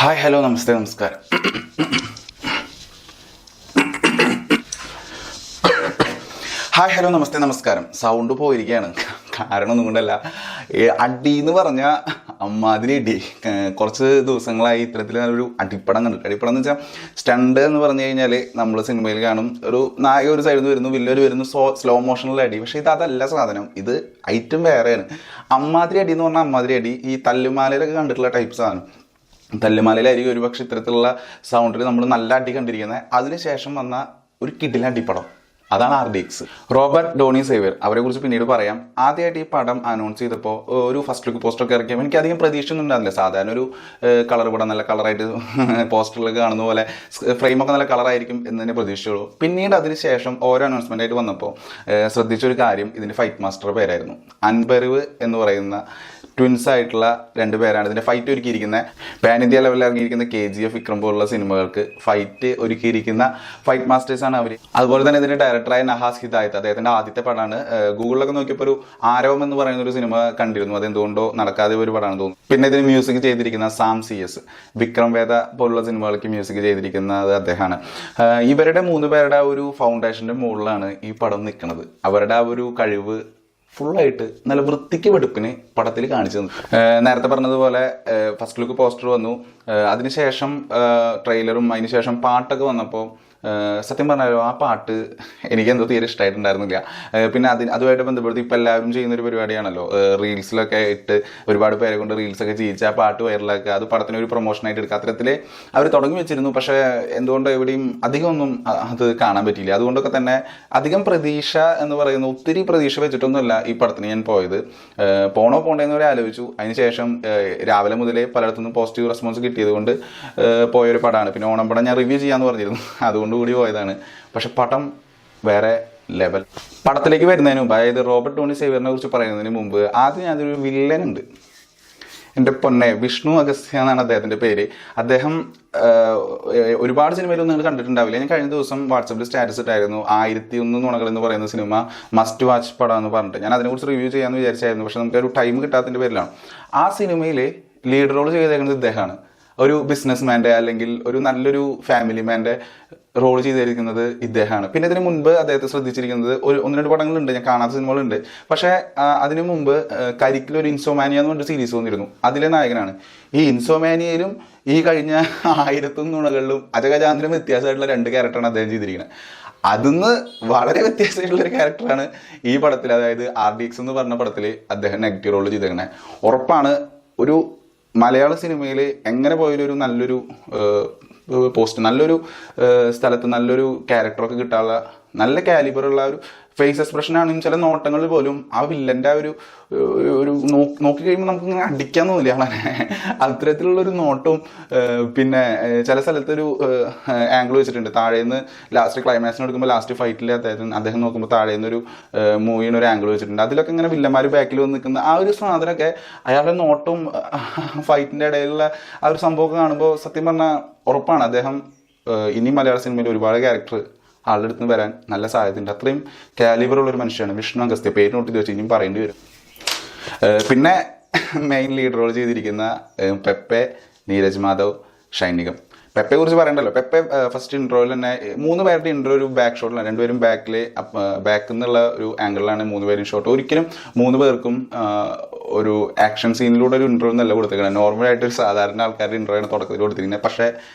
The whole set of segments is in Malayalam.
ഹായ് ഹലോ നമസ്തേ നമസ്കാരം. ഹായ് ഹലോ നമസ്തേ നമസ്കാരം. സൗണ്ട് പോയിരിക്കുകയാണ്. കാരണം ഒന്നും കൊണ്ടല്ല, അടി എന്ന് പറഞ്ഞാൽ അമ്മാതിരി അടി. കുറച്ച് ദിവസങ്ങളായി ഇത്തരത്തിൽ നല്ലൊരു അടിപ്പടം കണ്ടിട്ട്. അടിപ്പടം എന്ന് വെച്ചാൽ സ്റ്റണ്ട് എന്ന് പറഞ്ഞു കഴിഞ്ഞാൽ നമ്മൾ സിനിമയിൽ കാണും, ഒരു നായക ഒരു സൈഡിൽ നിന്ന് വരുന്നു, വില്ലൊരു വരുന്നു, സ്ലോ മോഷനിലുള്ള അടി. പക്ഷേ ഇത് അതല്ല സാധനം, ഇത് ഐറ്റം വേറെയാണ്. അമ്മാതിരി അടി എന്ന് പറഞ്ഞാൽ അമ്മാതിരി അടി. ഈ തല്ലുമാലയിലൊക്കെ കണ്ടിട്ടുള്ള ടൈപ്പ് സാധനം. തല്ലുമാലയിലായിരിക്കും ഒരുപക്ഷെ ഇത്തരത്തിലുള്ള സൗണ്ടിൽ നമ്മൾ നല്ല അടി കണ്ടിരിക്കുന്നത്. അതിനുശേഷം വന്ന ഒരു കിടിലൻ അടിപ്പടം, അതാണ് RDX. റോബർട്ട് ഡോണി സേവ്യർ, അവരെ കുറിച്ച് പിന്നീട് പറയാം. ആദ്യമായിട്ട് ഈ പടം അനൗൺസ് ചെയ്തപ്പോൾ ഒരു ഫസ്റ്റ് ലുക്ക് പോസ്റ്ററൊക്കെ ഇറക്കിയപ്പോൾ എനിക്ക് അധികം പ്രതീക്ഷ ഒന്നും ഉണ്ടായിരുന്നില്ല. സാധാരണ ഒരു കളർ പടം, നല്ല കളറായിട്ട് പോസ്റ്ററിലൊക്കെ കാണുന്ന പോലെ ഫ്രെയിമൊക്കെ നല്ല കളറായിരിക്കും എന്ന് തന്നെ പ്രതീക്ഷിച്ചുള്ളൂ. പിന്നീട് അതിനുശേഷം ഓരോ അനൗൺസ്മെൻ്റ് ആയിട്ട് വന്നപ്പോൾ ശ്രദ്ധിച്ചൊരു കാര്യം, ഇതിൻ്റെ ഫൈറ്റ് മാസ്റ്റർ പേരായിരുന്നു. അൻപറിവ് എന്ന് പറയുന്ന ട്വിൻസ് ആയിട്ടുള്ള രണ്ട് പേരാണ് ഇതിൻ്റെ ഫൈറ്റ് ഒരുക്കിയിരിക്കുന്നത്. പാൻ ഇന്ത്യ ലെവലിൽ ഇറങ്ങിയിരിക്കുന്ന KGF, വിക്രം പോലുള്ള സിനിമകൾക്ക് ഫൈറ്റ് ഒരുക്കിയിരിക്കുന്ന ഫൈറ്റ് മാസ്റ്റേഴ്സാണ് അവർ. അതുപോലെ തന്നെ ഇതിൻ്റെ ഡയറക്ടറായ നഹാസ് ഹിദായത്ത്, അദ്ദേഹത്തിൻ്റെ ആദ്യത്തെ പടമാണ്. ഗൂഗിളിലൊക്കെ നോക്കിയപ്പോൾ ഒരു ആരവം എന്ന് പറയുന്ന ഒരു സിനിമ കണ്ടിരുന്നു, അതെന്തുകൊണ്ടോ നടക്കാതെ ഒരു പടമാണെന്ന് തോന്നുന്നു. പിന്നെ ഇതിന് മ്യൂസിക് ചെയ്തിരിക്കുന്ന സാം CS, വിക്രം വേദ പോലുള്ള സിനിമകൾക്ക് മ്യൂസിക് ചെയ്തിരിക്കുന്നത് അദ്ദേഹമാണ്. ഇവരുടെ 3 പേരുടെ ഒരു ഫൗണ്ടേഷൻ്റെ മുകളിലാണ് ഈ പടം നിൽക്കുന്നത്. അവരുടെ ആ ഒരു കഴിവ് ഫുള്ളായിട്ട് നല്ല വൃത്തിക്ക് വെടുപ്പിന് പടത്തിൽ കാണിച്ചു തന്നു. നേരത്തെ പറഞ്ഞതുപോലെ ഫസ്റ്റ് ലുക്ക് പോസ്റ്റർ വന്നു, അതിനുശേഷം ട്രെയിലറും അതിനുശേഷം പാട്ടൊക്കെ വന്നപ്പോൾ സത്യം പറഞ്ഞാലോ ആ പാട്ട് എനിക്കെന്തോ തീരെ ഇഷ്ടമായിട്ടുണ്ടായിരുന്നില്ല. പിന്നെ അതുമായിട്ട് ബന്ധപ്പെടുത്തി ഇപ്പോൾ എല്ലാവരും ചെയ്യുന്നൊരു പരിപാടിയാണല്ലോ, റീൽസിലൊക്കെ ഇട്ട് ഒരുപാട് പേരെ കൊണ്ട് റീൽസൊക്കെ ചെയ്യിച്ച് ആ പാട്ട് വൈറലാക്കുക, അത് പടത്തിനൊരു പ്രൊമോഷനായിട്ട് എടുക്കുക. അത്തരത്തിൽ അവർ തുടങ്ങി വെച്ചിരുന്നു. പക്ഷേ എന്തുകൊണ്ടോ എവിടെയും അധികമൊന്നും അത് കാണാൻ പറ്റിയില്ല. അതുകൊണ്ടൊക്കെ തന്നെ അധികം പ്രതീക്ഷ എന്ന് പറയുന്ന ഒത്തിരി പ്രതീക്ഷ വെച്ചിട്ടൊന്നുമല്ല ഈ പടത്തിന് ഞാൻ പോയത്. പോണോ പോണ്ടേന്ന് വരെ ആലോചിച്ചു. അതിനുശേഷം രാവിലെ മുതലേ പലയിടത്തുനിന്നും പോസിറ്റീവ് റെസ്പോൺസ് കിട്ടിയത് കൊണ്ട് പോയൊരു പടമാണ്. പിന്നെ ഓണം പടം ഞാൻ റിവ്യൂ ചെയ്യാമെന്ന് പറഞ്ഞിരുന്നു, അതുകൊണ്ട് കൂടി പോയതാണ്. പക്ഷെ പടം വേറെ ലെവൽ. പടത്തിലേക്ക് വരുന്നതിന് മുമ്പ്, അതായത് റോബർട്ട് ഡോണി സേവ്യറിനെ കുറിച്ച് പറയുന്നതിന് മുമ്പ് ആദ്യം ഞാനൊരു വില്ലനുണ്ട്. എൻ്റെ പൊന്നെ, വിഷ്ണു അഗസ്ത്യ എന്നാണ് അദ്ദേഹത്തിൻ്റെ പേര്. അദ്ദേഹം ഒരുപാട് സിനിമയിലൊന്നും നിങ്ങൾ കണ്ടിട്ടുണ്ടാവില്ല. ഞാൻ കഴിഞ്ഞ ദിവസം വാട്സപ്പിൽ സ്റ്റാറ്റസ് ഇട്ടായിരുന്നു, 1001 നുണകൾ എന്ന് പറയുന്ന സിനിമ മസ്റ്റ് വാച്ച് പടം എന്ന് പറഞ്ഞിട്ട്. ഞാൻ അതിനെക്കുറിച്ച് റിവ്യൂ ചെയ്യാമെന്ന് വിചാരിച്ചായിരുന്നു, പക്ഷെ നമുക്കൊരു ടൈം കിട്ടാത്തതിൻ്റെ പേരിലാണ്. ആ സിനിമയിൽ ലീഡ് റോൾ ചെയ്തേക്കുന്നത് ഇദ്ദേഹമാണ്. ഒരു ബിസിനസ്മാൻ്റെ അല്ലെങ്കിൽ ഒരു നല്ലൊരു ഫാമിലി മാൻ്റെ റോൾ ചെയ്തിരിക്കുന്നത് ഇദ്ദേഹമാണ്. പിന്നെ ഇതിന് മുൻപ് അദ്ദേഹത്തെ ശ്രദ്ധിച്ചിരിക്കുന്നത് ഒന്ന് രണ്ട് പടങ്ങളുണ്ട്, ഞാൻ കാണാത്ത സിനിമകളുണ്ട്. പക്ഷേ അതിനു മുമ്പ് കരിക്കിലൊരു ഇൻസോമാനിയ എന്ന് പറഞ്ഞൊരു സീരീസ് വന്നിരുന്നു, അതിലെ നായകനാണ്. ഈ ഇൻസോമാനിയയിലും ഈ കഴിഞ്ഞ 1001 നുണകളിലും അജഗജാന്തരം വ്യത്യാസമായിട്ടുള്ള 2 ക്യാരക്ടറാണ് അദ്ദേഹം ചെയ്തിരിക്കുന്നത്. അതിന്ന് വളരെ വ്യത്യാസമായിട്ടുള്ളൊരു ക്യാരക്ടറാണ് ഈ പടത്തിൽ, അതായത് RDX എന്ന് പറഞ്ഞ പടത്തിൽ അദ്ദേഹം നെഗറ്റീവ് റോൾ ചെയ്തേക്കുന്നത്. ഉറപ്പാണ് ഒരു മലയാള സിനിമയിൽ എങ്ങനെ പോയാലും ഒരു നല്ലൊരു പോസ്റ്റ്, നല്ലൊരു സ്ഥലത്ത് നല്ലൊരു ക്യാരക്ടറൊക്കെ കിട്ടാനുള്ള നല്ല കാലിബറുള്ള ഒരു ഫേസ് എക്സ്പ്രഷൻ ആണെങ്കിലും ചില നോട്ടങ്ങളിൽ പോലും ആ വില്ലൻ്റെ ആ ഒരു നോക്കി കഴിയുമ്പോൾ നമുക്ക് ഇങ്ങനെ അടിക്കാൻ തോന്നില്ല ആളെ. അത്തരത്തിലുള്ളൊരു നോട്ടവും പിന്നെ ചില സ്ഥലത്തൊരു ആംഗിൾ വെച്ചിട്ടുണ്ട്. താഴേന്ന് ലാസ്റ്റ് ക്ലൈമാക്സിന് എടുക്കുമ്പോൾ ലാസ്റ്റ് ഫൈറ്റിൽ അദ്ദേഹം നോക്കുമ്പോൾ താഴേന്നൊരു മൂവിന് ഒരു ആംഗിൾ വെച്ചിട്ടുണ്ട്. അതിലൊക്കെ ഇങ്ങനെ വില്ലന്മാർ ബാക്കിൽ വന്ന് നിൽക്കുന്ന ആ ഒരു സാധനമൊക്കെ, അയാളുടെ നോട്ടവും ഫൈറ്റിൻ്റെ ഇടയിലുള്ള ആ ഒരു സംഭവമൊക്കെ കാണുമ്പോൾ സത്യം പറഞ്ഞാൽ ഉറപ്പാണ് അദ്ദേഹം ഇനി മലയാള സിനിമയിൽ ഒരുപാട് ക്യാരക്ടർ ആളുടെ അടുത്ത് നിന്ന് വരാൻ നല്ല സാധ്യതയുണ്ട്. അത്രയും കാലിബറുള്ളൊരു മനുഷ്യനാണ് വിഷ്ണു അഗസ്ത്യ. പേര് നോട്ട് ചെയ്ത് വെച്ച് ഇനിയും പറയേണ്ടി വരും. പിന്നെ മെയിൻ ലീഡ് റോൾ ചെയ്തിരിക്കുന്ന പെപ്പെ, നീരജ് മാധവ്, ഷൈനികം. പെപ്പയെ കുറിച്ച് പറയണ്ടല്ലോ. പെപ്പെ ഫസ്റ്റ് ഇൻട്രോയിൽ തന്നെ 3 പേരുടെ ഇൻട്രോ ഒരു ബാക്ക് ഷോട്ടിലാണ്. 2 പേരും ബാക്കിൽ നിന്നുള്ള ഒരു ആംഗിളിലാണ് 3 പേരും ഷോട്ട്. ഒരിക്കലും 3 പേർക്കും ഒരു ആക്ഷൻ സീനിലൂടെ ഒരു ഇൻട്രോ എന്നല്ല കൊടുത്തിരിക്കുന്നത്. നോർമലായിട്ട് ഒരു സാധാരണ ആൾക്കാരുടെ ഇൻട്രോ ആണ് തുടക്കത്തിൽ കൊടുത്തിരിക്കുന്നത്. പക്ഷേ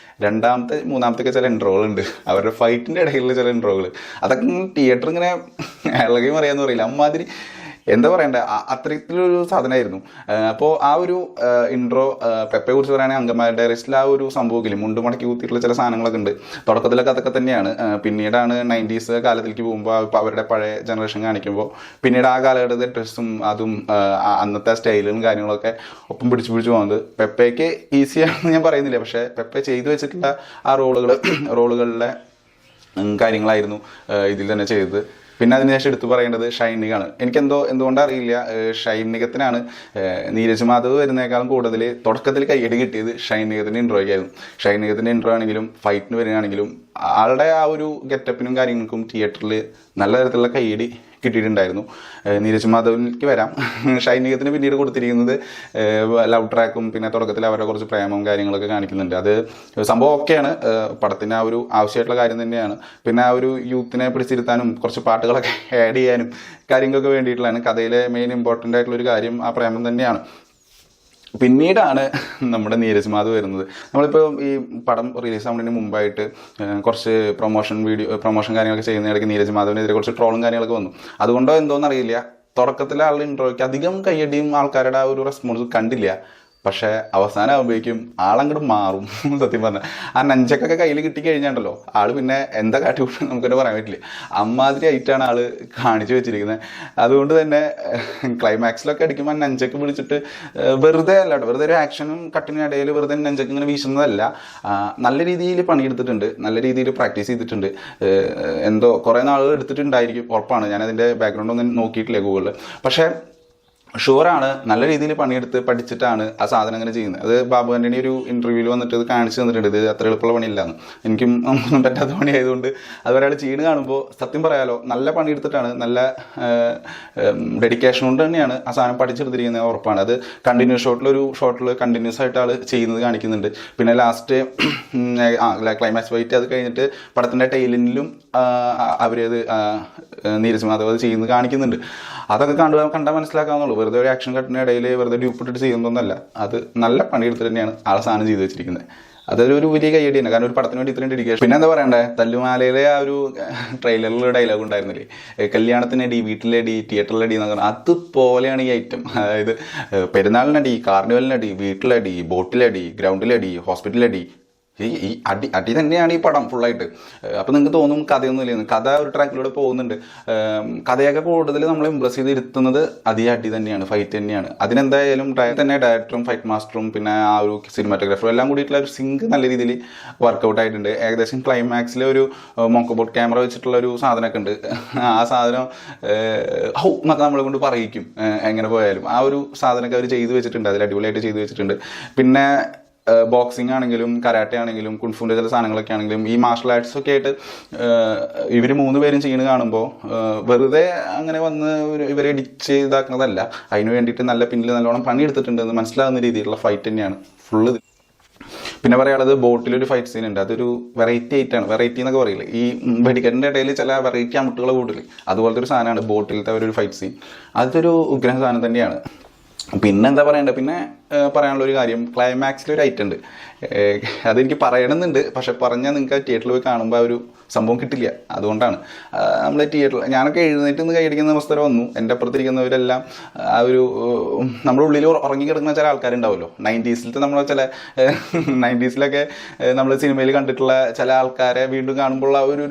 രണ്ടാമത്തെ മൂന്നാമത്തൊക്കെ ചില ഇൻട്രോകളുണ്ട്, അവരുടെ ഫൈറ്റിൻ്റെ ഇടയിലുള്ള ചില ഇൻട്രോകൾ, അതൊക്കെ തിയേറ്റർ ഇങ്ങനെ ഇളകി മറിയാന്ന് പറയില്ല, അമ്മാതിരി എന്താ പറയണ്ടേ, അത്തരത്തിലൊരു സാധനമായിരുന്നു. അപ്പോൾ ആ ഒരു ഇൻട്രോ പെപ്പയെ കുറിച്ച് പറയുകയാണെങ്കിൽ അങ്കമാലി ഡയറീസിൽ ആ ഒരു സംഭവമില്ല, മുണ്ട് മടക്കി കൂത്തിയിട്ടുള്ള ചില സാധനങ്ങളൊക്കെ ഉണ്ട്. തുടക്കത്തിലൊക്കെ അതൊക്കെ തന്നെയാണ്. പിന്നീടാണ് 90s കാലത്തിലേക്ക് പോകുമ്പോൾ അവരുടെ പഴയ ജനറേഷൻ കാണിക്കുമ്പോൾ പിന്നീട് ആ കാലഘട്ടത്തെ ഡ്രസ്സും അതും അന്നത്തെ സ്റ്റൈലും കാര്യങ്ങളൊക്കെ ഒപ്പം പിടിച്ചു പോകുന്നത്. പെപ്പയ്ക്ക് ഈസിയാണെന്ന് ഞാൻ പറയുന്നില്ല, പക്ഷേ പെപ്പ ചെയ്തു വെച്ചിട്ടുള്ള ആ റോളുകളിലെ കാര്യങ്ങളായിരുന്നു ഇതിൽ തന്നെ ചെയ്തത്. പിന്നെ അതിനുശേഷം എടുത്തു പറയേണ്ടത് ഷൈനികാണ്. എന്തുകൊണ്ടറിയില്ല, ഷൈനികത്തിനാണ് നീരജ് മാധവ് വരുന്നേക്കാളും കൂടുതൽ തുടക്കത്തിൽ കയ്യടി കിട്ടിയത് ഷൈനികത്തിൻ്റെ ഇൻട്രോയ്ക്കായിരുന്നു. ഷൈനികത്തിൻ്റെ ഇൻട്രോ ആണെങ്കിലും ഫൈറ്റിന് വരികയാണെങ്കിലും ആളുടെ ആ ഒരു ഗെറ്റപ്പിനും കാര്യങ്ങൾക്കും തിയേറ്ററിൽ നല്ല തരത്തിലുള്ള കയ്യടി കിട്ടിയിട്ടുണ്ടായിരുന്നു. നീരജ് മാധവനിലേക്ക് വരാം. ഷൈനികത്തിന് പിന്നീട് കൊടുത്തിരിക്കുന്നത് ലവ് ട്രാക്കും പിന്നെ തുടക്കത്തിൽ അവരുടെ കുറച്ച് പ്രേമവും കാര്യങ്ങളൊക്കെ കാണിക്കുന്നുണ്ട്. അത് സംഭവം ഒക്കെയാണ്, പടത്തിന് ആ ഒരു ആവശ്യമായിട്ടുള്ള കാര്യം തന്നെയാണ്. പിന്നെ ആ ഒരു യൂത്തിനെ പിടിച്ചിരുത്താനും കുറച്ച് പാട്ടുകളൊക്കെ ആഡ് ചെയ്യാനും കാര്യങ്ങളൊക്കെ വേണ്ടിയിട്ടുള്ളതാണ്. കഥയിലെ മെയിൻ ഇമ്പോർട്ടൻ്റ് ആയിട്ടുള്ളൊരു കാര്യം ആ പ്രേമം തന്നെയാണ്. പിന്നീടാണ് നമ്മുടെ നീരജ് മാധവ് വരുന്നത്. നമ്മളിപ്പോൾ ഈ പടം റിലീസ് ആവുന്നതിന് മുമ്പായിട്ട് കുറച്ച് പ്രൊമോഷൻ കാര്യങ്ങളൊക്കെ ചെയ്യുന്നതിനിടയ്ക്ക് നീരജ് മാധവിനെതിരെ കുറച്ച് ട്രോളും കാര്യങ്ങളൊക്കെ വന്നു. അതുകൊണ്ടോ എന്തോന്ന് അറിയില്ല, തുടക്കത്തിലെ ആളുടെ ഇൻട്രോയ്ക്ക് അധികം കയ്യടിയും ആൾക്കാരുടെ ആ ഒരു റെസ്പോൺസ് കണ്ടില്ല. പക്ഷേ അവസാനം ആകുമ്പോഴേക്കും ആളങ്ങോട്ട് മാറും. സത്യം പറഞ്ഞാൽ ആ നഞ്ചക്കൊക്കെ കയ്യിൽ കിട്ടിക്കഴിഞ്ഞാണ്ടല്ലോ ആൾ പിന്നെ എന്താ കാട്ടിക്കൂട്ടും നമുക്കെന്നെ പറയാൻ പറ്റില്ല. അമ്മാതിരി ആയിട്ടാണ് ആൾ കാണിച്ചു വെച്ചിരിക്കുന്നത്. അതുകൊണ്ട് തന്നെ ക്ലൈമാക്സിലൊക്കെ അടിക്കുമ്പോൾ ആ നഞ്ചക്ക് പിടിച്ചിട്ട് വെറുതെ അല്ല കേട്ടോ, വെറുതെ ഒരു ആക്ഷനും കട്ടിനിടയിൽ വെറുതെ നഞ്ചക്ക് ഇങ്ങനെ വീശുന്നതല്ല. നല്ല രീതിയിൽ പണിയെടുത്തിട്ടുണ്ട്, നല്ല രീതിയിൽ പ്രാക്ടീസ് ചെയ്തിട്ടുണ്ട്. എന്തോ കുറേ നാളുകൾ എടുത്തിട്ടുണ്ടായിരിക്കും ഉറപ്പാണ്. ഞാനതിൻ്റെ ബാക്ക്ഗ്രൗണ്ട് ഒന്നും നോക്കിയിട്ടില്ല ഗൂഗിളിൽ. പക്ഷേ ഷുവറാണ് നല്ല രീതിയിൽ പണിയെടുത്ത് പഠിച്ചിട്ടാണ് ആ സാധനം അങ്ങനെ ചെയ്യുന്നത്. അത് ബാബു ആൻ്റണി ഒരു ഇൻ്റർവ്യൂവിൽ വന്നിട്ട് ഇത് കാണിച്ചു തന്നിട്ടുണ്ട്. ഇത് അത്ര എളുപ്പമുള്ള പണിയില്ലാന്ന്. എനിക്കും ഒന്നും പറ്റാത്ത പണിയായതുകൊണ്ട് അത് ഒരാൾ ചെയ്യണ് കാണുമ്പോൾ സത്യം പറയാലോ നല്ല പണിയെടുത്തിട്ടാണ്, നല്ല ഡെഡിക്കേഷൻ കൊണ്ട് തന്നെയാണ് ആ സാധനം പഠിച്ചെടുത്തിരിക്കുന്നത് ഉറപ്പാണ്. അത് കണ്ടിന്യൂസ് ഷോട്ടിൽ കണ്ടിന്യൂസ് ആയിട്ട് ആൾ ചെയ്യുന്നത് കാണിക്കുന്നുണ്ട്. പിന്നെ ലാസ്റ്റ് ക്ലൈമാക്സ് ഫൈറ്റ് അത് കഴിഞ്ഞിട്ട് പടത്തിൻ്റെ ടൈലിലും അവരത് നീരജ് മാധവ് അത് ചെയ്യുന്നത് കാണിക്കുന്നുണ്ട്. അതൊക്കെ കണ്ടാൽ മനസ്സിലാക്കാവുന്നുള്ളൂ. വെറുതെ ഒരു ആക്ഷൻ കട്ടിനിടയിൽ വെറുതെ ഡ്യൂപ്പിട്ടിട്ട് ചെയ്യുന്നതൊന്നല്ല. അത് നല്ല പണിയെടുത്തിട്ട് തന്നെയാണ് ആളെ സാധനം ചെയ്ത് വെച്ചിരിക്കുന്നത്. അതൊരു വലിയ കയ്യടി തന്നെ. കാരണം ഒരു പടത്തിന് വേണ്ടി ഇത്രയും ഡെഡിക്കേഷൻ. പിന്നെ എന്താ പറയണ്ടേ, തല്ലുമാലയിലെ ആ ഒരു ട്രെയിലറിൽ ഡയലോഗ് ഉണ്ടായിരുന്നില്ലേ, കല്യാണത്തിനടി, വീട്ടിലടി, തിയേറ്ററിലടി എന്നൊക്കെ പറഞ്ഞാൽ അതുപോലെയാണ് ഈ ഐറ്റം. അതായത് പെരുന്നാളിനടി, കാർണിവലിനടി, വീട്ടിലടി, ബോട്ടിലടി, ഗ്രൗണ്ടിലടി, ഹോസ്പിറ്റലടി, ഈ അടി തന്നെയാണ് ഈ പടം ഫുള്ളായിട്ട്. അപ്പോൾ നിങ്ങൾക്ക് തോന്നും കഥയൊന്നും ഇല്ലെന്ന്. കഥ ഒരു ട്രാക്കിലൂടെ പോകുന്നുണ്ട്. കഥയൊക്കെ കൂടുതൽ നമ്മൾ ഇംപ്രസ് ചെയ്ത് ഇരുത്തുന്നത് അടി തന്നെയാണ്, ഫൈറ്റ് തന്നെയാണ്. അതിനെന്തായാലും ഡയറക്ടറും ഫൈറ്റ് മാസ്റ്ററും പിന്നെ ആ ഒരു സിനിമാറ്റോഗ്രാഫറും എല്ലാം കൂടിയിട്ടുള്ള ഒരു സിങ്ക് നല്ല രീതിയിൽ വർക്കൗട്ട് ആയിട്ടുണ്ട്. ഏകദേശം ക്ലൈമാക്സിൽ ഒരു മോക്കോബോട്ട് ക്യാമറ വെച്ചിട്ടുള്ള ഒരു സാധനമൊക്കെ ഉണ്ട്. ആ സാധനം ഹൗ എന്നൊക്കെ നമ്മളെ കൊണ്ട് പറയിക്കും എങ്ങനെ പോയാലും. ആ ഒരു സാധനമൊക്കെ അവർ ചെയ്തു വെച്ചിട്ടുണ്ട്, അതിൽ അടിപൊളിയായിട്ട് ചെയ്തു വെച്ചിട്ടുണ്ട്. പിന്നെ ബോക്സിംഗ് ആണെങ്കിലും കരാട്ടെ ആണെങ്കിലും കുൺഫുൻ്റെ ചില സാധനങ്ങളൊക്കെ ആണെങ്കിലും ഈ മാർഷൽ ആർട്സ് ഒക്കെ ആയിട്ട് ഇവർ 3 പേരും ചെയ്യുന്നത് കാണുമ്പോൾ വെറുതെ അങ്ങനെ വന്ന് ഇവരെ ഇടിച്ച് ഇതാക്കുന്നതല്ല. അതിന് വേണ്ടിയിട്ട് നല്ല പിന്നിൽ നല്ലോണം പണിയെടുത്തിട്ടുണ്ട് എന്ന് മനസ്സിലാകുന്ന രീതിയിലുള്ള ഫൈറ്റ് തന്നെയാണ് ഫുള്ള്. പിന്നെ പറയാനുള്ളത് ബോട്ടിലൊരു ഫൈറ്റ് സീൻ ഉണ്ട്. അതൊരു വെറൈറ്റി ആയിട്ടാണ്. വെറൈറ്റി എന്നൊക്കെ പറയില്ലേ, ഈ വെടിക്കെട്ടിൻ്റെ ഇടയിൽ ചില വെറൈറ്റി അമുട്ടുകൾ കൂട്ടില്ലേ, അതുപോലത്തെ ഒരു സാധനമാണ് ബോട്ടിലത്തെ ഒരു ഫൈറ്റ് സീൻ. അതൊരു ഉഗ്രഹ സാധനം തന്നെയാണ്. പിന്നെ എന്താ പറയണ്ടേ, പിന്നെ പറയാനുള്ളൊരു കാര്യം, ക്ലൈമാക്സിലൊരു ഐറ്റം ഉണ്ട്. അതെനിക്ക് പറയണമെന്നുണ്ട്, പക്ഷെ പറഞ്ഞാൽ നിങ്ങൾക്ക് തിയേറ്ററിൽ പോയി കാണുമ്പോൾ ആ ഒരു സംഭവം കിട്ടില്ല. അതുകൊണ്ടാണ് നമ്മൾ തിയേറ്ററിൽ ഞാനൊക്കെ എഴുന്നേറ്റ് നിന്ന് കൈയടിക്കുന്ന അവസ്ഥ വന്നു. എൻ്റെ അപ്പുറത്തിരിക്കുന്നവരെല്ലാം ആ ഒരു നമ്മുടെ ഉള്ളിൽ ഉറങ്ങിക്കിടക്കുന്ന ചില ആൾക്കാരുണ്ടാവുമല്ലോ. 90s നമ്മൾ ചില 90s നമ്മൾ സിനിമയിൽ കണ്ടിട്ടുള്ള ചില ആൾക്കാരെ വീണ്ടും കാണുമ്പോൾ ആ ഒരു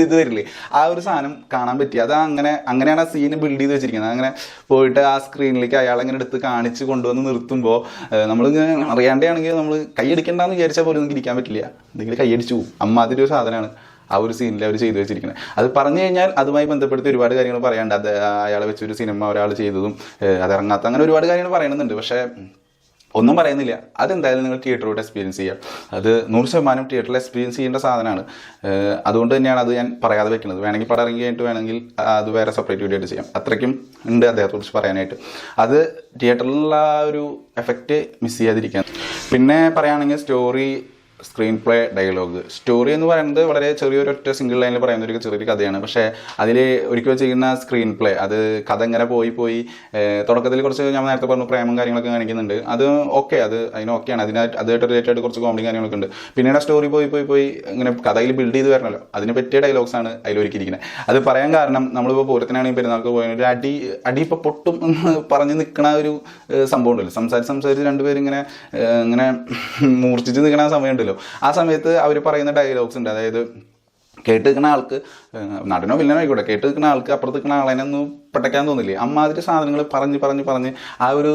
ഇത് വരില്ലേ, ആ ഒരു സാധനം കാണാൻ പറ്റി. അത് അങ്ങനെയാണ് ആ സീന് ബിൽഡ് ചെയ്ത് വെച്ചിരിക്കുന്നത്. അങ്ങനെ പോയിട്ട് ആ സ്ക്രീനിലേക്ക് അയാളെങ്ങനെ എടുത്ത് കാണിച്ച് കൊണ്ടുവന്ന് നിർത്തുമ്പോൾ നമ്മളിങ്ങനെ അറിയാണ്ടാണെങ്കിൽ നമ്മൾ കൈയടിക്കണ്ടെന്ന് വിചാരിച്ചാൽ പോലും നമുക്ക് ഇരിക്കാൻ പറ്റില്ല. എന്തെങ്കിലും കൈയടിച്ചു പോകും. അമ്മാതിരി ഒരു സാധനമാണ് ആ ഒരു സീനിൽ അവർ ചെയ്തു വെച്ചിരിക്കുന്നത്. അത് പറഞ്ഞു കഴിഞ്ഞാൽ അതുമായി ബന്ധപ്പെടുത്തി ഒരുപാട് കാര്യങ്ങൾ പറയാണ്ട്. അത് അയാളെ വെച്ചൊരു സിനിമ ഒരാൾ ചെയ്തതും അതിറങ്ങാത്ത അങ്ങനെ ഒരുപാട് കാര്യങ്ങൾ പറയണമെന്നുണ്ട്. പക്ഷേ ഒന്നും പറയുന്നില്ല. അതെന്തായാലും നിങ്ങൾ തിയേറ്ററിലോട്ട് എക്സ്പീരിയൻസ് ചെയ്യുക. അത് 100% തിയേറ്ററിൽ എക്സ്പീരിയൻസ് ചെയ്യേണ്ട സാധനമാണ്. അതുകൊണ്ട് തന്നെയാണ് അത് ഞാൻ പറയാതെ വെക്കുന്നത്. വേണമെങ്കിൽ പടം ഇറങ്ങി കഴിഞ്ഞിട്ട് വേണമെങ്കിൽ അത് വേറെ സെപ്പറേറ്റ് വീഡിയോ ആയിട്ട് ചെയ്യാം. അത്രയ്ക്കും ഉണ്ട് അദ്ദേഹത്തെക്കുറിച്ച് പറയാനായിട്ട്. അത് തിയേറ്ററിലുള്ള ഒരു എഫക്റ്റ് മിസ് ചെയ്യാതിരിക്കാൻ. പിന്നെ പറയുകയാണെങ്കിൽ story, screenplay, dialogue. Story എന്ന് പറയുന്നത് വളരെ ചെറിയൊരൊറ്റ സിംഗിൾ ലൈനിൽ പറയുന്ന ഒരു ചെറിയൊരു കഥയാണ്. പക്ഷേ അതിൽ ഒരിക്കലും ചെയ്യുന്ന സ്ക്രീൻ പ്ലേ, അത് കഥ ഇങ്ങനെ പോയി തുടക്കത്തിൽ കുറച്ച് ഞാൻ നേരത്തെ പറഞ്ഞു പ്രേമം കാര്യങ്ങളൊക്കെ കാണിക്കുന്നുണ്ട്. അത് ഓക്കെ, അതിന് ഓക്കെയാണ്. അതുമായിട്ട് റിലേറ്റഡ് ആയിട്ട് കുറച്ച് കോമഡി കാര്യങ്ങളൊക്കെ ഉണ്ട്. പിന്നീട് സ്റ്റോറി പോയി ഇങ്ങനെ കഥയിൽ ബിൽഡ് ചെയ്ത് വരണമല്ലോ, അതിന് പറ്റിയ ഡയലോഗ്സാണ് അതിലൊരുക്കിയിരിക്കുന്നത്. അത് പറയാൻ കാരണം നമ്മളിപ്പോൾ പൂരത്തിനാണെങ്കിൽ പെരുന്നാൾക്ക് പോയ ഒരു അടി ഇപ്പോൾ പൊട്ടും എന്ന് പറഞ്ഞ് നിൽക്കണ ഒരു സംഭവം ഉണ്ടല്ലോ. സംസാരിച്ച് രണ്ടുപേരും ഇങ്ങനെ മൂർച്ഛിച്ച് നിൽക്കണ സമയമുണ്ടല്ലോ. ആ സമയത്ത് അവർ പറയുന്ന ഡയലോഗ്സ് ഉണ്ട്. അതായത് കേട്ട് നിൽക്കുന്ന ആൾക്ക്, നടനോ വില്ലനോ ആയിക്കോട്ടെ, കേട്ട് നിൽക്കുന്ന ആൾക്ക് അപ്പുറത്ത് നിൽക്കുന്ന ആളെ ഒന്ന് ചിപ്പട്ടയ്ക്കാൻ തോന്നില്ലേ, അമ്മാതിരി സാധനങ്ങൾ പറഞ്ഞ് ആ ഒരു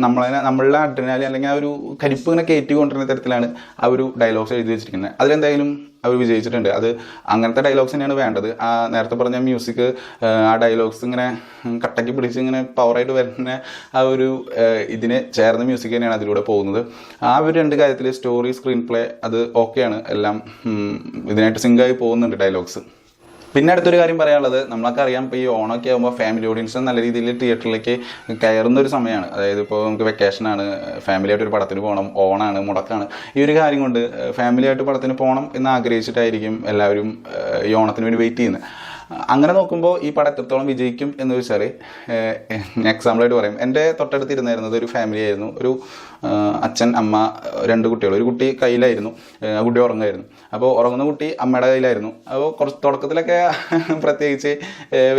നമ്മളുടെ അഡ്രിനാലിൻ അല്ലെങ്കിൽ ആ ഒരു കരിപ്പ് ഇങ്ങനെ കയറ്റി കൊണ്ടുവരുന്ന തരത്തിലാണ് ആ ഒരു ഡയലോഗ്സ് എഴുതി വെച്ചിരിക്കുന്നത്. അതിലെന്തായാലും അവർ വിജയിച്ചിട്ടുണ്ട്. അത് അങ്ങനത്തെ ഡയലോഗ്സ് തന്നെയാണ് വേണ്ടത്. ആ നേരത്തെ പറഞ്ഞ മ്യൂസിക്, ആ ഡയലോഗ്സ് ഇങ്ങനെ കട്ടയ്ക്ക് പിടിച്ച് ഇങ്ങനെ പവറായിട്ട് വരുന്ന ആ ഒരു ഇതിന് ചേർന്ന മ്യൂസിക് തന്നെയാണ് അതിലൂടെ പോകുന്നത്. ആ ഒരു രണ്ട് കാര്യത്തിൽ സ്റ്റോറി, സ്ക്രീൻ പ്ലേ അത് ഓക്കെയാണ്, എല്ലാം ഇതിനായിട്ട് സിങ്കായി പോകുന്നുണ്ട് ഡയലോഗ്സ്. പിന്നെ അടുത്തൊരു കാര്യം പറയാനുള്ളത്, നമ്മളൊക്കെ അറിയാം, ഇപ്പോൾ ഈ ഓണമൊക്കെ ആകുമ്പോൾ ഫാമിലി ഓഡിയൻസ് നല്ല രീതിയിൽ തിയേറ്ററിലേക്ക് കയറുന്ന ഒരു സമയമാണ്. അതായത് ഇപ്പോൾ നമുക്ക് വെക്കേഷനാണ്, ഫാമിലി ആയിട്ട് ഒരു പടത്തിന് പോകണം, ഓണാണ്, മുടക്കാണ്. ഈ ഒരു കാര്യം കൊണ്ട് ഫാമിലി ആയിട്ട് പടത്തിന് പോകണം എന്ന് ആഗ്രഹിച്ചിട്ടായിരിക്കും എല്ലാവരും ഈ ഓണത്തിന് വേണ്ടി വെയിറ്റ് ചെയ്യുന്നത്. അങ്ങനെ നോക്കുമ്പോൾ ഈ പടം എത്രത്തോളം വിജയിക്കും എന്ന് വെച്ചാൽ, എക്സാമ്പിളായിട്ട് പറയും, എൻ്റെ തൊട്ടടുത്ത് ഇരുന്നായിരുന്നത് ഒരു ഫാമിലി ആയിരുന്നു. ഒരു അച്ഛൻ, അമ്മ, 2 കുട്ടികൾ. ഒരു കുട്ടി കയ്യിലായിരുന്നു, ആ കുട്ടി ഉറങ്ങുമായിരുന്നു. അപ്പോൾ ഉറങ്ങുന്ന കുട്ടി അമ്മയുടെ കയ്യിലായിരുന്നു. അപ്പോൾ കുറച്ച് തുടക്കത്തിലൊക്കെ പ്രത്യേകിച്ച്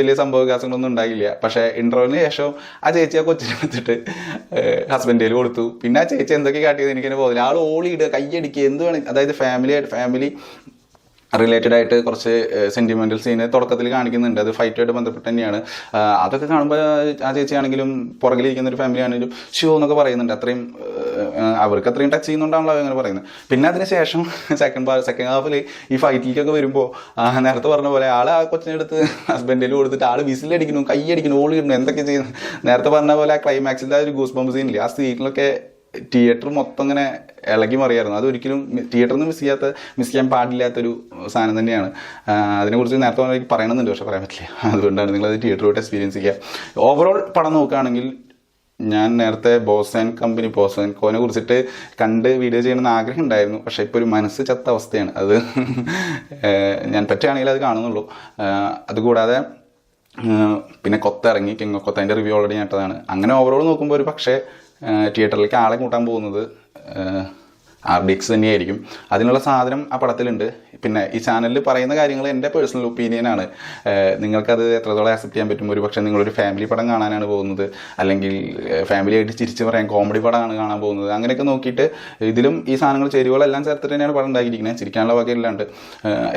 വലിയ സംഭവ വികാസങ്ങളൊന്നും ഉണ്ടായില്ല. പക്ഷേ ഇൻ്റർവെല്ലിന് ശേഷം ആ ചേച്ചി ആ കൊച്ചിനെ എടുത്തിട്ട് ഹസ്ബൻഡിൽ കൊടുത്തു. പിന്നെ ആ ചേച്ചി എന്തൊക്കെ കാട്ടിയത് എനിക്കെന്നെ പോകുന്നില്ല. ആൾ ഓളിയിടുക, കയ്യടിക്കുക, എന്ത് വേണം. അതായത് ഫാമിലി റിലേറ്റഡ് ആയിട്ട് കുറച്ച് സെൻറ്റിമെൻ്റൽ സീന് തുടക്കത്തിൽ കാണിക്കുന്നുണ്ട്. അത് ഫൈറ്റുമായിട്ട് ബന്ധപ്പെട്ട് തന്നെയാണ്. അതൊക്കെ കാണുമ്പോൾ ആ ചേച്ചിയാണെങ്കിലും പുറകിലിരിക്കുന്ന ഒരു ഫാമിലി ആണെങ്കിലും ഷോ എന്നൊക്കെ പറയുന്നുണ്ട്. അത്രയും അവർക്ക് അത്രയും ടച്ച് ചെയ്യുന്നുണ്ടാണല്ലോ അങ്ങനെ പറയുന്നത്. പിന്നെ അതിന് ശേഷം സെക്കൻഡ് ഹാഫിൽ ഈ ഫൈറ്റിലേക്കൊക്കെ വരുമ്പോൾ നേരത്തെ പറഞ്ഞ പോലെ ആൾ ആ കൊച്ചിനെടുത്ത് ഹസ്ബൻഡിൽ കൊടുത്തിട്ട് ആൾ വിസിലടിക്കുന്നു, കൈയടിക്കുന്നു, ഓളിയിടുന്നു, എന്തൊക്കെ ചെയ്യുന്നു. നേരത്തെ പറഞ്ഞ പോലെ ആ ക്ലൈമാക്സിൻ്റെ ആ ഒരു ഗൂസ് ബംപ് സീനില്ലേ, ആ സീനിലൊക്കെ തിയേറ്റർ മൊത്തം ഇങ്ങനെ ഇളകി മറിയായിരുന്നു. അതൊരിക്കലും തിയേറ്ററിൽ നിന്ന് മിസ് ചെയ്യാൻ പാടില്ലാത്തൊരു സാധനം തന്നെയാണ്. അതിനെക്കുറിച്ച് നേരത്തെ പറയണമെന്നുണ്ട്, പക്ഷേ പറയാൻ പറ്റില്ല. അതുകൊണ്ടാണ് നിങ്ങളത് തിയേറ്ററിലോട്ട് എക്സ്പീരിയൻസ് ചെയ്യുക. ഓവറോൾ പടം നോക്കുകയാണെങ്കിൽ ഞാൻ നേരത്തെ ബോസ് ആൻഡ് കോനെ കുറിച്ചിട്ട് കണ്ട് വീഡിയോ ചെയ്യണമെന്ന് ആഗ്രഹം ഉണ്ടായിരുന്നു. പക്ഷേ ഇപ്പോൾ ഒരു മനസ്സ് ചത്ത അവസ്ഥയാണ്. അത് ഞാൻ പറ്റുകയാണെങ്കിൽ അത് കാണുന്നുള്ളൂ. അതുകൂടാതെ പിന്നെ കൊത്ത ഇറങ്ങി, കിങ് ഓഫ് കൊത്ത, അതിൻ്റെ റിവ്യൂ ഓൾറെഡി ഞാട്ടതാണ്. അങ്ങനെ ഓവറോൾ നോക്കുമ്പോൾ ഒരു പക്ഷേ തിയേറ്ററിലേക്ക് ആളെ കൂട്ടാൻ പോകുന്നത് RDX തന്നെയായിരിക്കും. അതിനുള്ള സാധനം ആ പടത്തിലുണ്ട്. പിന്നെ ഈ ചാനലിൽ പറയുന്ന കാര്യങ്ങൾ എൻ്റെ പേഴ്സണൽ ഒപ്പീനിയനാണ്. നിങ്ങൾക്കത് എത്രത്തോളം ആക്സെപ്റ്റ് ചെയ്യാൻ പറ്റും. ഒരു പക്ഷേ നിങ്ങളൊരു ഫാമിലി പടം കാണാനാണ് പോകുന്നത്, അല്ലെങ്കിൽ ഫാമിലിയായിട്ട് ചിരിച്ച് പറയാൻ കോമഡി പടമാണ് കാണാൻ പോകുന്നത്, അങ്ങനെയൊക്കെ നോക്കിയിട്ട് ഇതിലും ഈ സാധനങ്ങൾ ചേരുവകളെല്ലാം ചേർത്തിട്ട് തന്നെയാണ് പടം ഉണ്ടാക്കിയിരിക്കുന്നത്. ചിരിക്കാനുള്ള വകയില്ലാണ്ട്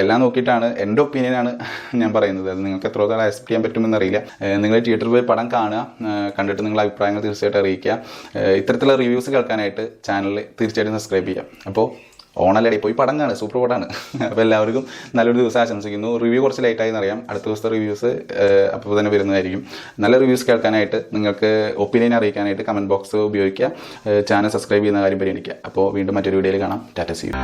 എല്ലാം നോക്കിയിട്ടാണ്, എൻ്റെ ഒപ്പീനിയനാണ് ഞാൻ പറയുന്നത്. അത് നിങ്ങൾക്ക് എത്രത്തോളം ആക്സെപ്റ്റ് ചെയ്യാൻ പറ്റുമെന്നറിയില്ല. നിങ്ങൾ തിയേറ്ററിൽ പോയി പടം കാണുക, കണ്ടിട്ട് നിങ്ങളുടെ അഭിപ്രായങ്ങൾ തീർച്ചയായിട്ടും അറിയിക്കുക. ഇത്തരത്തിലുള്ള റിവ്യൂസ് കേൾക്കാനായിട്ട് ചാനൽ തീർച്ചയായിട്ടും സബ്സ്ക്രൈബ് ചെയ്യാം. അപ്പോൾ ഓണല്ലടി പോയി പടം കാണുക, സൂപ്പർ പടമാണ്. അപ്പോൾ എല്ലാവർക്കും നല്ലൊരു ദിവസം ആശംസിക്കുന്നു. റിവ്യൂ കുറച്ച് ലേറ്റായി എന്നറിയാം. അടുത്ത ദിവസത്തെ റിവ്യൂസ് അപ്പോൾ തന്നെ വരുന്നതായിരിക്കും. നല്ല റിവ്യൂസ് കേൾക്കാനായിട്ട്, നിങ്ങൾക്ക് ഒപ്പീനിയൻ അറിയിക്കാനായിട്ട് കമൻറ്റ് ബോക്സ് ഉപയോഗിക്കുക. ചാനൽ സബ്സ്ക്രൈബ് ചെയ്യുന്ന കാര്യം പരിഗണിക്കുക. അപ്പോൾ വീണ്ടും മറ്റൊരു വീഡിയോയിൽ കാണാം. Tata, see U.